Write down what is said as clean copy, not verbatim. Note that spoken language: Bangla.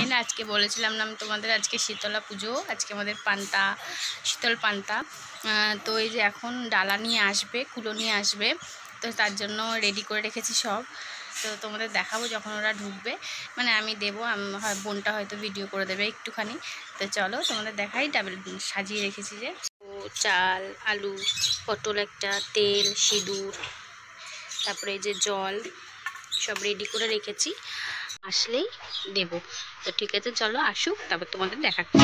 জানি না, আজকে বলেছিলাম না আমি তোমাদের, আজকে শীতলা পুজো, আজকে আমাদের পান্তা, শীতল পান্তা। তো এই যে এখন ডালা নিয়ে আসবে, কুলো নিয়ে আসবে, তো তার জন্য রেডি করে রেখেছি সব। তো তোমাদের দেখাবো যখন ওরা ঢুকবে, মানে আমি দেবো, বোনটা হয়তো ভিডিও করে দেবে একটুখানি। তো চলো তোমাদের দেখাই। ডাবল সাজিয়ে রেখেছি যে চাল, আলু, পটল, একটা তেল, সিঁদুর, তারপরে এই যে জল, সব রেডি করে রেখেছি, আসলেই দেব। তো ঠিক আছে, চলো আসুক, তারপর তোমাদের দেখাচ্ছি।